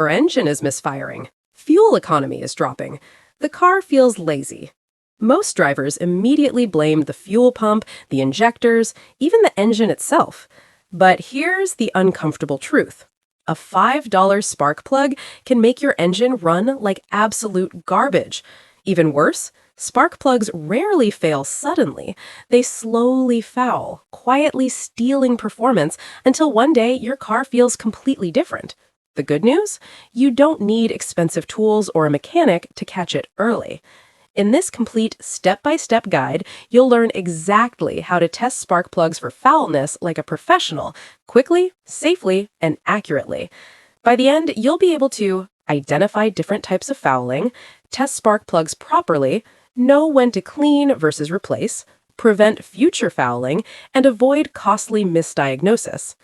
Your engine is misfiring. Fuel economy is dropping. The car feels lazy. Most drivers immediately blame the fuel pump, the injectors, even the engine itself. But here's the uncomfortable truth. A $5 spark plug can make your engine run like absolute garbage. Even worse, spark plugs rarely fail suddenly. They slowly foul, quietly stealing performance until one day your car feels completely different. The good news? You don't need expensive tools or a mechanic to catch it early. In this complete step-by-step guide, you'll learn exactly how to test spark plugs for foulness like a professional, quickly, safely, and accurately. By the end, you'll be able to identify different types of fouling, test spark plugs properly, know when to clean versus replace, prevent future fouling, and avoid costly misdiagnosis.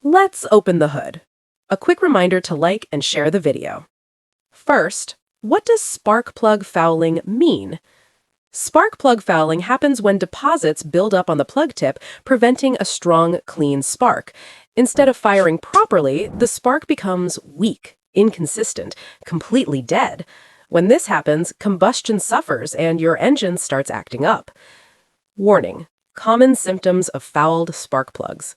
Let's open the hood. A quick reminder to like and share the video. First, what does spark plug fouling mean? Spark plug fouling happens when deposits build up on the plug tip, preventing a strong, clean spark. Instead of firing properly, the spark becomes weak, inconsistent, completely dead. When this happens, combustion suffers and your engine starts acting up. Warning: common symptoms of fouled spark plugs.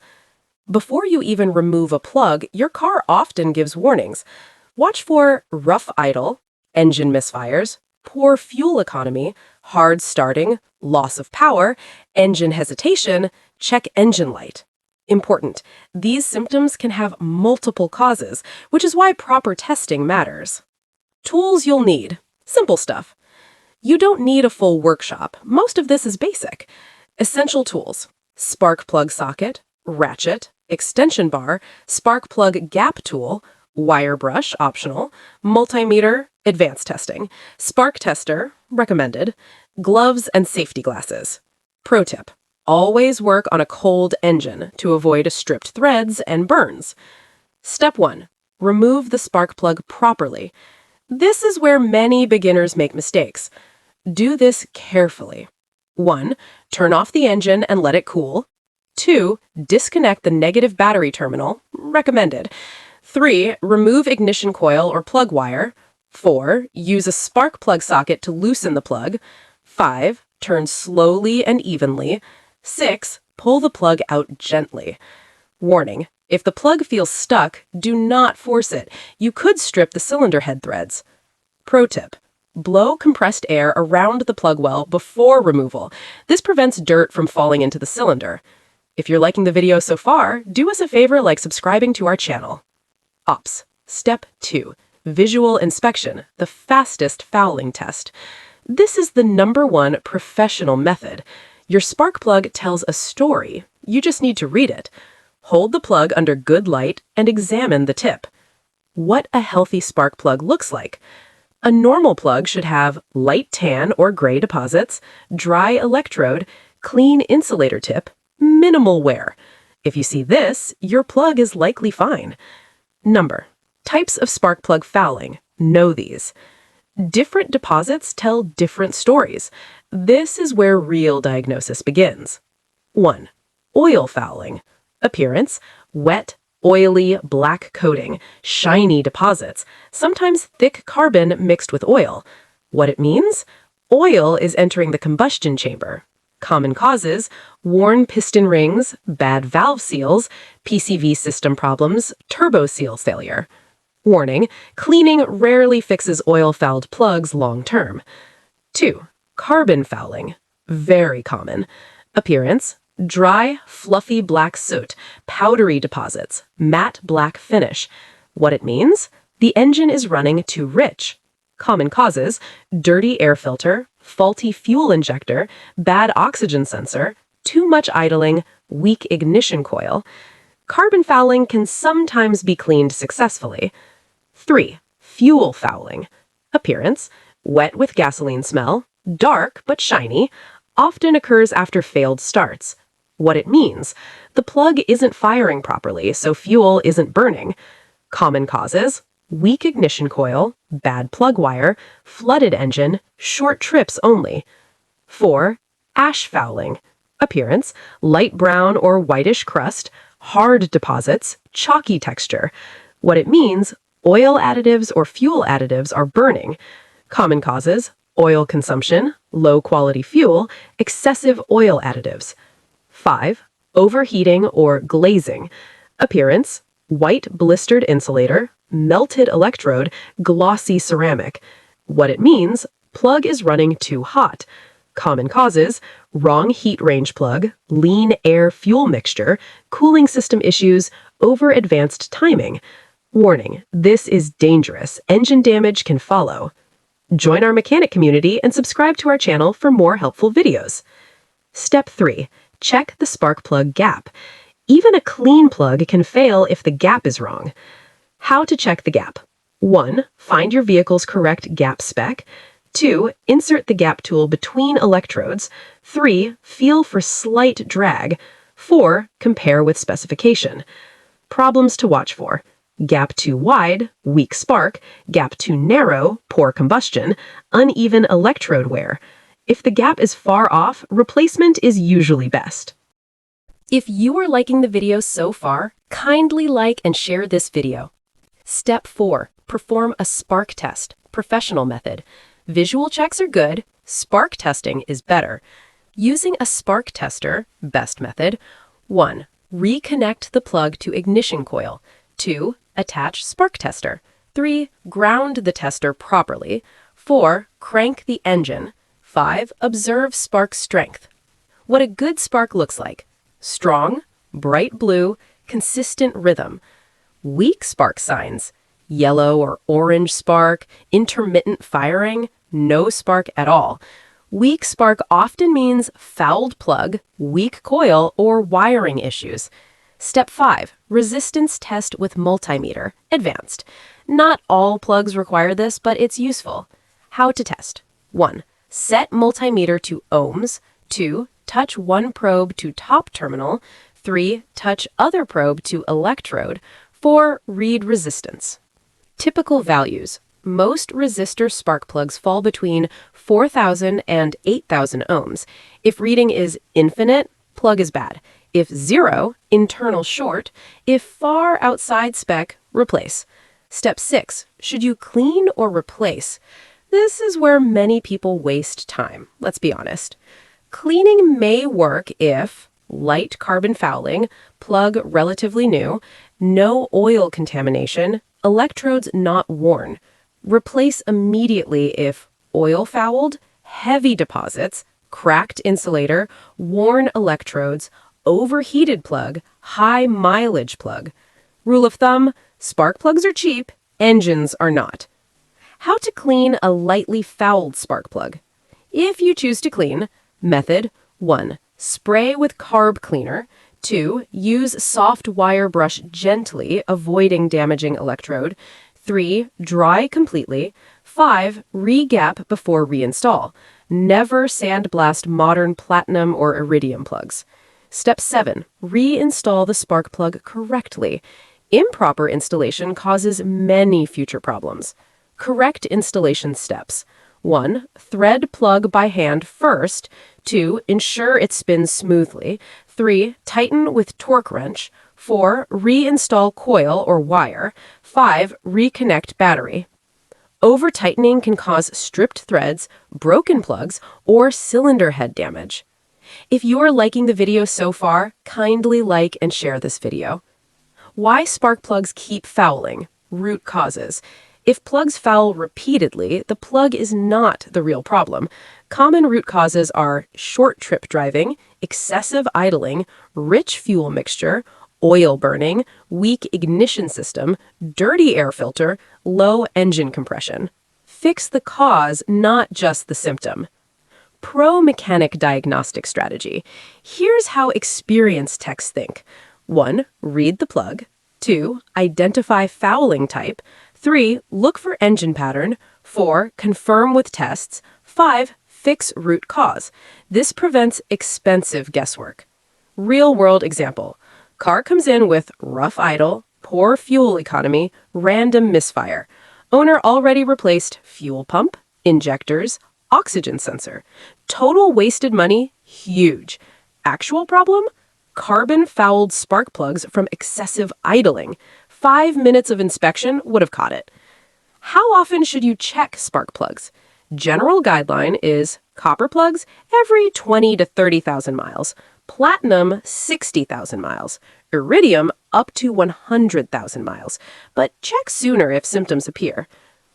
Before you even remove a plug, your car often gives warnings. Watch for rough idle, engine misfires, poor fuel economy, hard starting, loss of power, engine hesitation, check engine light. Important: these symptoms can have multiple causes, which is why proper testing matters. Tools you'll need. Simple stuff. You don't need a full workshop. Most of this is basic. Essential tools: spark plug socket, ratchet, extension bar, spark plug gap tool, wire brush, optional, multimeter, advanced testing, spark tester, recommended, gloves and safety glasses. Pro tip: always work on a cold engine to avoid stripped threads and burns. Step 1. Remove the spark plug properly. This is where many beginners make mistakes. Do this carefully. 1. Turn off the engine and let it cool. 2. Disconnect the negative battery terminal, recommended. 3. Remove ignition coil or plug wire. 4. Use a spark plug socket to loosen the plug. 5. Turn slowly and evenly. 6. Pull the plug out gently. Warning: if the plug feels stuck, do not force it. You could strip the cylinder head threads. Pro tip: blow compressed air around the plug well before removal. This prevents dirt from falling into the cylinder. If you're liking the video so far, do us a favor like subscribing to our channel. Ops. Step 2. Visual inspection, the fastest fouling test. This is the #1 professional method. Your spark plug tells a story. You just need to read it. Hold the plug under good light and examine the tip. What a healthy spark plug looks like. A normal plug should have light tan or gray deposits, dry electrode, clean insulator tip, minimal wear. If you see this, your plug is likely fine. Types of spark plug fouling. Know these. Different deposits tell different stories. This is where real diagnosis begins. 1. Oil fouling. Appearance: wet, oily, black coating, shiny deposits, sometimes thick carbon mixed with oil. What it means? Oil is entering the combustion chamber. Common causes: worn piston rings, bad valve seals, PCV system problems, turbo seal failure. Warning: cleaning rarely fixes oil-fouled plugs long-term. 2. Carbon fouling. Very common. Appearance: dry, fluffy black soot, powdery deposits, matte black finish. What it means? The engine is running too rich. Common causes: dirty air filter, faulty fuel injector, bad oxygen sensor, too much idling, weak ignition coil. Carbon fouling can sometimes be cleaned successfully. 3. Fuel fouling. Appearance: wet with gasoline smell, dark but shiny, often occurs after failed starts. What it means: the plug isn't firing properly, so fuel isn't burning. Common causes: weak ignition coil, bad plug wire, flooded engine, short trips only. 4. Ash fouling. Appearance: light brown or whitish crust, hard deposits, chalky texture. What it means: Oil additives or fuel additives are burning. Common causes: oil consumption, low-quality fuel, excessive oil additives. 5. Overheating or glazing. Appearance: white blistered insulator, melted electrode, glossy ceramic. What it means: plug is running too hot. Common causes: wrong heat range plug, lean air fuel mixture, cooling system issues, over-advanced timing. Warning: this is dangerous. Engine damage can follow. Join our mechanic community and subscribe to our channel for more helpful videos. Step 3. Check the spark plug gap. Even a clean plug can fail if the gap is wrong. How to check the gap: 1. Find your vehicle's correct gap spec. 2. Insert the gap tool between electrodes. 3. Feel for slight drag. 4. Compare with specification. Problems to watch for: gap too wide, weak spark; gap too narrow, poor combustion; uneven electrode wear. If the gap is far off, replacement is usually best. If you are liking the video so far, kindly like and share this video. Step 4. Perform a spark test, professional method. Visual checks are good, spark testing is better. Using a spark tester, best method: 1. Reconnect the plug to ignition coil. 2. Attach spark tester. 3. Ground the tester properly. 4. Crank the engine. 5. Observe spark strength. What a good spark looks like: strong, bright blue, consistent rhythm. Weak spark signs: yellow or orange spark, intermittent firing, no spark at all. Weak spark often means fouled plug, weak coil, or wiring issues. Step 5. Resistance test with multimeter, advanced. Not all plugs require this, but it's useful. How to test: 1. Set multimeter to ohms. 2. Touch one probe to top terminal. 3. Touch other probe to electrode. 4. Read resistance. Typical values: most resistor spark plugs fall between 4,000 and 8,000 ohms. If reading is infinite, plug is bad. If 0, internal short. If far outside spec, replace. Step 6. Should you clean or replace? This is where many people waste time, let's be honest. Cleaning may work if light carbon fouling, plug relatively new, no oil contamination, electrodes not worn. Replace immediately if oil fouled, heavy deposits, cracked insulator, worn electrodes, overheated plug, high mileage plug. Rule of thumb: spark plugs are cheap, engines are not. How to clean a lightly fouled spark plug. If you choose to clean, method: 1. Spray with carb cleaner. 2. Use soft wire brush gently, avoiding damaging electrode. 3. Dry completely. 5. Re-gap before reinstall. Never sandblast modern platinum or iridium plugs. Step 7. Reinstall the spark plug correctly. Improper installation causes many future problems. Correct installation steps: 1. Thread plug by hand first. 2. Ensure it spins smoothly. 3. Tighten with torque wrench. 4. Reinstall coil or wire. 5. Reconnect battery. Over-tightening can cause stripped threads, broken plugs, or cylinder head damage. If you are liking the video so far, kindly like and share this video. Why spark plugs keep fouling? Root causes. If plugs foul repeatedly, the plug is not the real problem. Common root causes are short trip driving, excessive idling, rich fuel mixture, oil burning, weak ignition system, dirty air filter, low engine compression. Fix the cause, not just the symptom. Pro mechanic diagnostic strategy. Here's how experienced techs think. 1. Read the plug. 2. Identify fouling type. 3. Look for engine pattern. 4. Confirm with tests. 5. Fix root cause. This prevents expensive guesswork. Real-world example. Car comes in with rough idle, poor fuel economy, random misfire. Owner already replaced fuel pump, injectors, oxygen sensor. Total wasted money, huge. Actual problem? Carbon-fouled spark plugs from excessive idling. 5 minutes of inspection would have caught it. How often should you check spark plugs? General guideline is copper plugs every 20 to 30,000 miles, platinum 60,000 miles, iridium up to 100,000 miles, but check sooner if symptoms appear.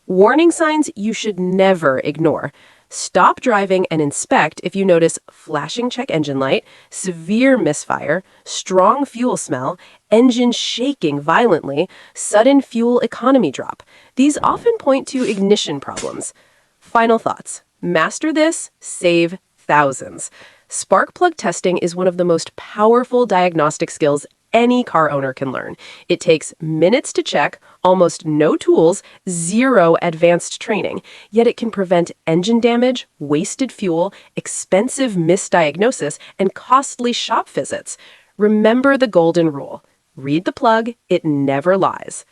Warning signs you should never ignore. Stop driving and inspect if you notice flashing check engine light, severe misfire, strong fuel smell, engine shaking violently, sudden fuel economy drop. These often point to ignition problems. Final thoughts. Master this, save thousands. Spark plug testing is one of the most powerful diagnostic skills any car owner can learn. It takes minutes to check, almost no tools, zero advanced training, yet it can prevent engine damage, wasted fuel, expensive misdiagnosis, and costly shop visits. Remember the golden rule. Read the plug, it never lies.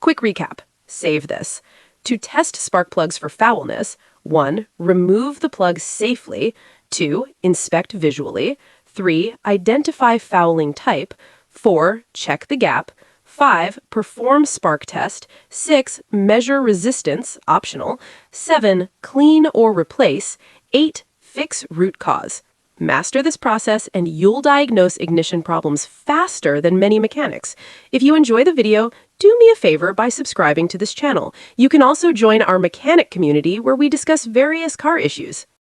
Quick recap. Save this. To test spark plugs for foulness, 1. Remove the plug safely. 2. Inspect visually. 3. Identify fouling type. 4. Check the gap. 5. Perform spark test. 6. Measure resistance, optional. 7. Clean or replace. 8. Fix root cause. Master this process and you'll diagnose ignition problems faster than many mechanics. If you enjoy the video, do me a favor by subscribing to this channel. You can also join our mechanic community where we discuss various car issues.